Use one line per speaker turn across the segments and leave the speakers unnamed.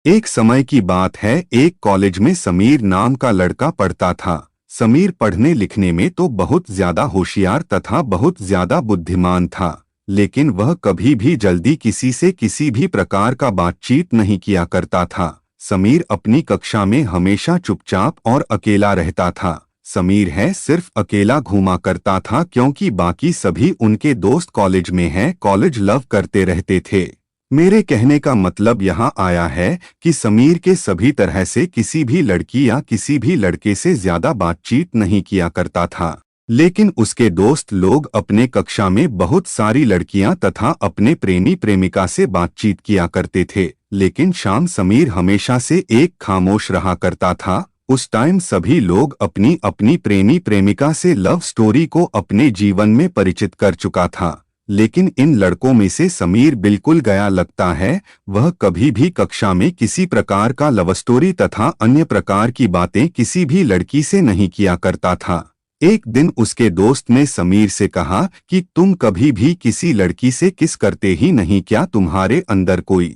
एक समय की बात है, एक कॉलेज में समीर नाम का लड़का पढ़ता था। समीर पढ़ने लिखने में तो बहुत ज्यादा होशियार तथा बहुत ज्यादा बुद्धिमान था, लेकिन वह कभी भी जल्दी किसी से किसी भी प्रकार का बातचीत नहीं किया करता था। समीर अपनी कक्षा में हमेशा चुपचाप और अकेला रहता था। समीर है सिर्फ अकेला घूमा करता था क्योंकि बाकी सभी उनके दोस्त कॉलेज में हैं, कॉलेज लव करते रहते थे। मेरे कहने का मतलब यहाँ आया है कि समीर के सभी तरह से किसी भी लड़की या किसी भी लड़के से ज्यादा बातचीत नहीं किया करता था, लेकिन उसके दोस्त लोग अपने कक्षा में बहुत सारी लड़कियां तथा अपने प्रेमी प्रेमिका से बातचीत किया करते थे। लेकिन शाम समीर हमेशा से एक खामोश रहा करता था। उस टाइम सभी लोग अपनी अपनी प्रेमी प्रेमिका से लव स्टोरी को अपने जीवन में परिचित कर चुका था, लेकिन इन लड़कों में से समीर बिल्कुल गया लगता है। वह कभी भी कक्षा में किसी प्रकार का लव स्टोरी तथा अन्य प्रकार की बातें किसी भी लड़की से नहीं किया करता था। एक दिन उसके दोस्त ने समीर से कहा कि तुम कभी भी किसी लड़की से किस करते ही नहीं, क्या तुम्हारे अंदर कोई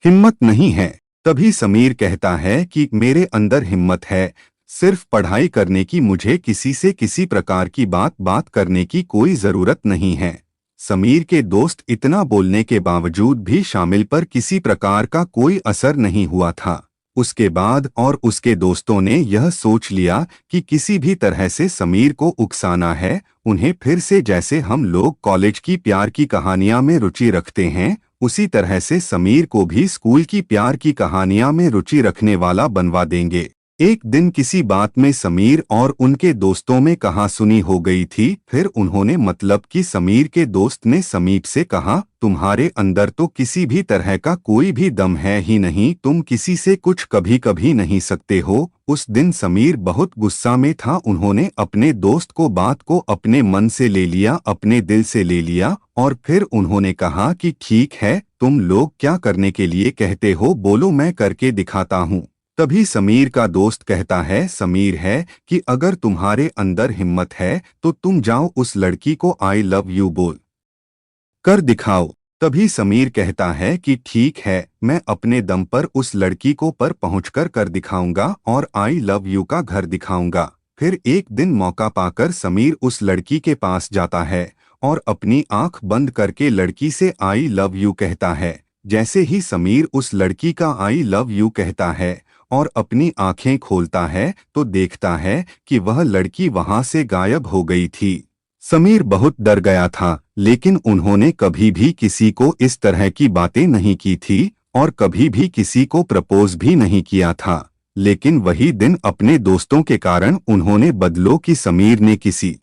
हिम्मत नहीं है? तभी समीर कहता है कि मेरे अंदर हिम्मत है, सिर्फ पढ़ाई करने की, मुझे किसी से किसी प्रकार की बात करने की कोई जरूरत नहीं है। समीर के दोस्त इतना बोलने के बावजूद भी शामिल पर किसी प्रकार का कोई असर नहीं हुआ था। उसके बाद और उसके दोस्तों ने यह सोच लिया कि किसी भी तरह से समीर को उकसाना है, उन्हें फिर से जैसे हम लोग कॉलेज की प्यार की कहानियां में रुचि रखते हैं, उसी तरह से समीर को भी स्कूल की प्यार की कहानियां में रुचि रखने वाला बनवा देंगे। एक दिन किसी बात में समीर और उनके दोस्तों में कहासुनी हो गई थी। फिर उन्होंने, मतलब कि समीर के दोस्त ने समीप से कहा, तुम्हारे अंदर तो किसी भी तरह का कोई भी दम है ही नहीं, तुम किसी से कुछ कभी कभी नहीं सकते हो। उस दिन समीर बहुत गुस्सा में था। उन्होंने अपने दोस्त को बात को अपने मन से ले लिया, अपने दिल से ले लिया, और फिर उन्होंने कहा कि ठीक है, तुम लोग क्या करने के लिए कहते हो, बोलो मैं करके दिखाता हूँ। तभी समीर का दोस्त कहता है, समीर है कि अगर तुम्हारे अंदर हिम्मत है तो तुम जाओ उस लड़की को आई लव यू बोल कर दिखाओ। तभी समीर कहता है कि ठीक है, मैं अपने दम पर उस लड़की को पर पहुंचकर कर दिखाऊंगा और आई लव यू का घर दिखाऊंगा। फिर एक दिन मौका पाकर समीर उस लड़की के पास जाता है और अपनी आंख बंद करके लड़की से आई लव यू कहता है। जैसे ही समीर उस लड़की का आई लव यू कहता है और अपनी आंखें खोलता है तो देखता है कि वह लड़की वहां से गायब हो गई थी। समीर बहुत डर गया था, लेकिन उन्होंने कभी भी किसी को इस तरह की बातें नहीं की थी और कभी भी किसी को प्रपोज भी नहीं किया था। लेकिन वही दिन अपने दोस्तों के कारण उन्होंने बदलो कि समीर ने किसी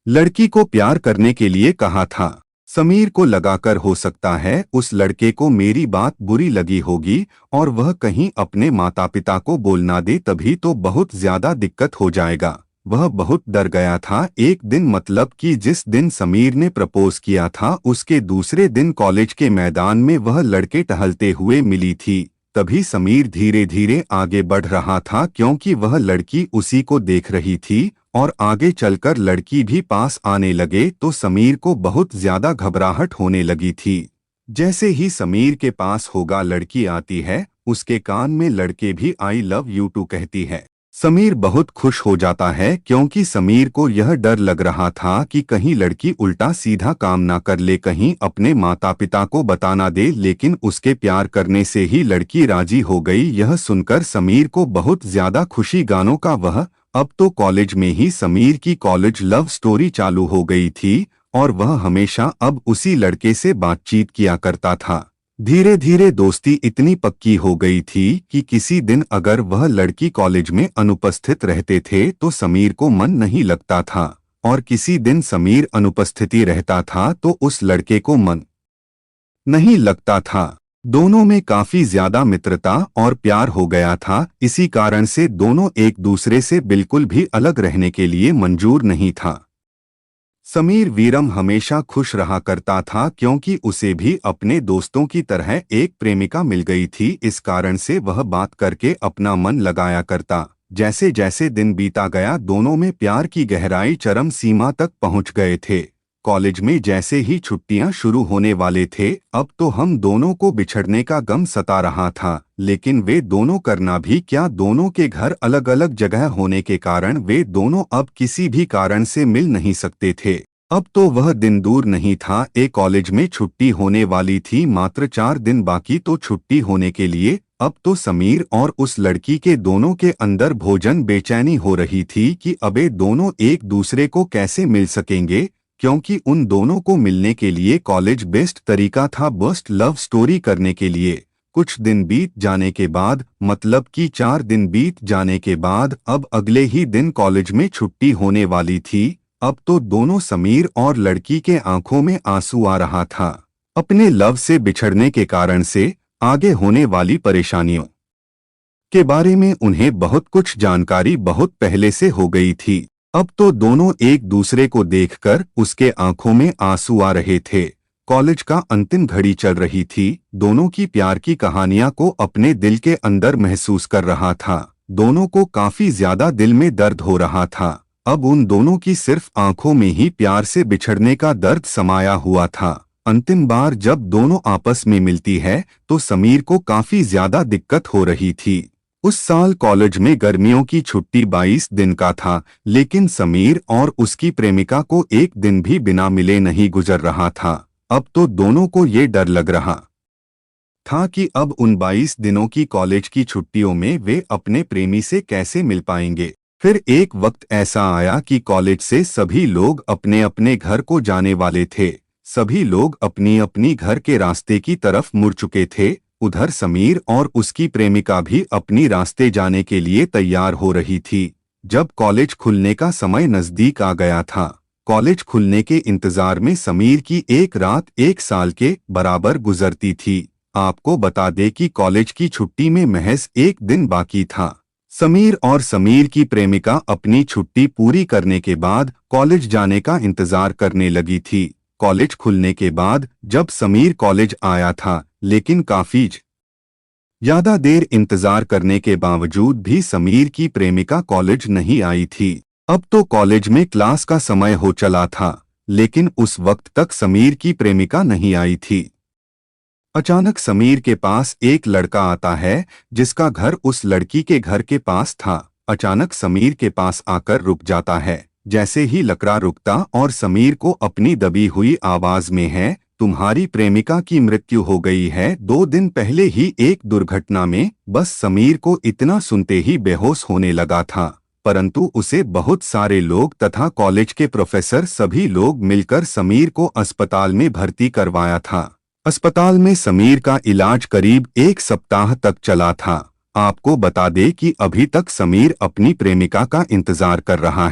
लड़की को प्यार करने के लिए कहा था। समीर को लगाकर हो सकता है उस लड़के को मेरी बात बुरी लगी होगी और वह कहीं अपने माता पिता को बोल ना दे, तभी तो बहुत ज्यादा दिक्कत हो जाएगा। वह बहुत डर गया था। एक दिन, मतलब कि जिस दिन समीर ने प्रपोज किया था, उसके दूसरे दिन कॉलेज के मैदान में वह लड़के टहलते हुए मिली थी। तभी समीर धीरे धीरे आगे बढ़ रहा था क्योंकि वह लड़की उसी को देख रही थी, और आगे चलकर लड़की भी पास आने लगे तो समीर को बहुत ज्यादा घबराहट होने लगी थी। जैसे ही समीर के पास होगा लड़की आती है, उसके कान में लड़के भी आई लव यू टू कहती है। समीर बहुत खुश हो जाता है क्योंकि समीर को यह डर लग रहा था कि कहीं लड़की उल्टा सीधा काम ना कर ले, कहीं अपने माता पिता को बता ना दे। लेकिन उसके प्यार करने से ही लड़की राजी हो गई। यह सुनकर समीर को बहुत ज्यादा खुशी। गानों का वह अब तो कॉलेज में ही समीर की कॉलेज लव स्टोरी चालू हो गई थी और वह हमेशा अब उसी लड़के से बातचीत किया करता था। धीरे धीरे दोस्ती इतनी पक्की हो गई थी कि किसी दिन अगर वह लड़की कॉलेज में अनुपस्थित रहते थे तो समीर को मन नहीं लगता था, और किसी दिन समीर अनुपस्थिति रहता था तो उस लड़के को मन नहीं लगता था। दोनों में काफी ज्यादा मित्रता और प्यार हो गया था। इसी कारण से दोनों एक दूसरे से बिल्कुल भी अलग रहने के लिए मंजूर नहीं था। समीर वीरम हमेशा खुश रहा करता था क्योंकि उसे भी अपने दोस्तों की तरह एक प्रेमिका मिल गई थी। इस कारण से वह बात करके अपना मन लगाया करता। जैसे जैसे दिन बीता गया, दोनों में प्यार की गहराई चरम सीमा तक पहुंच गए थे। कॉलेज में जैसे ही छुट्टियां शुरू होने वाले थे, अब तो हम दोनों को बिछड़ने का गम सता रहा था। लेकिन वे दोनों करना भी क्या, दोनों के घर अलग अलग जगह होने के कारण वे दोनों अब किसी भी कारण से मिल नहीं सकते थे। अब तो वह दिन दूर नहीं था, एक कॉलेज में छुट्टी होने वाली थी, मात्र 4 दिन बाकी तो छुट्टी होने के लिए। अब तो समीर और उस लड़की के दोनों के अंदर भोजन बेचैनी हो रही थी कि अबे दोनों एक दूसरे को कैसे मिल सकेंगे, क्योंकि उन दोनों को मिलने के लिए कॉलेज बेस्ट तरीका था बेस्ट लव स्टोरी करने के लिए। कुछ दिन बीत जाने के बाद, मतलब कि 4 दिन बीत जाने के बाद, अब अगले ही दिन कॉलेज में छुट्टी होने वाली थी। अब तो दोनों समीर और लड़की के आंखों में आंसू आ रहा था। अपने लव से बिछड़ने के कारण से आगे होने वाली परेशानियों के बारे में उन्हें बहुत कुछ जानकारी बहुत पहले से हो गई थी। अब तो दोनों एक दूसरे को देखकर उसके आंखों में आंसू आ रहे थे। कॉलेज का अंतिम घड़ी चल रही थी, दोनों की प्यार की कहानियां को अपने दिल के अंदर महसूस कर रहा था। दोनों को काफी ज्यादा दिल में दर्द हो रहा था। अब उन दोनों की सिर्फ आंखों में ही प्यार से बिछड़ने का दर्द समाया हुआ था। अंतिम बार जब दोनों आपस में मिलती है तो समीर को काफी ज्यादा दिक्कत हो रही थी। उस साल कॉलेज में गर्मियों की छुट्टी 22 दिन का था, लेकिन समीर और उसकी प्रेमिका को एक दिन भी बिना मिले नहीं गुजर रहा था। अब तो दोनों को ये डर लग रहा था कि अब उन 22 दिनों की कॉलेज की छुट्टियों में वे अपने प्रेमी से कैसे मिल पाएंगे। फिर एक वक्त ऐसा आया कि कॉलेज से सभी लोग अपने अपने घर को जाने वाले थे। सभी लोग अपनी अपनी घर के रास्ते की तरफ मुड़ चुके थे। उधर समीर और उसकी प्रेमिका भी अपनी रास्ते जाने के लिए तैयार हो रही थी। जब कॉलेज खुलने का समय नजदीक आ गया था, कॉलेज खुलने के इंतजार में समीर की एक रात 1 साल के बराबर गुजरती थी। आपको बता दे कि कॉलेज की छुट्टी में महज 1 दिन बाकी था। समीर और समीर की प्रेमिका अपनी छुट्टी पूरी करने के बाद कॉलेज जाने का इंतजार करने लगी थी। कॉलेज खुलने के बाद जब समीर कॉलेज आया था, लेकिन काफी ज्यादा देर इंतजार करने के बावजूद भी समीर की प्रेमिका कॉलेज नहीं आई थी। अब तो कॉलेज में क्लास का समय हो चला था, लेकिन उस वक्त तक समीर की प्रेमिका नहीं आई थी। अचानक समीर के पास एक लड़का आता है जिसका घर उस लड़की के घर के पास था। अचानक समीर के पास आकर रुक जाता है। जैसे ही लड़का रुकता और समीर को अपनी दबी हुई आवाज में है, तुम्हारी प्रेमिका की मृत्यु हो गई है 2 दिन पहले ही एक दुर्घटना में। बस समीर को इतना सुनते ही बेहोश होने लगा था, परंतु उसे बहुत सारे लोग तथा कॉलेज के प्रोफेसर सभी लोग मिलकर समीर को अस्पताल में भर्ती करवाया था। अस्पताल में समीर का इलाज करीब 1 सप्ताह तक चला था। आपको बता दे कि अभी तक समीर अपनी प्रेमिका का इंतजार कर रहा है।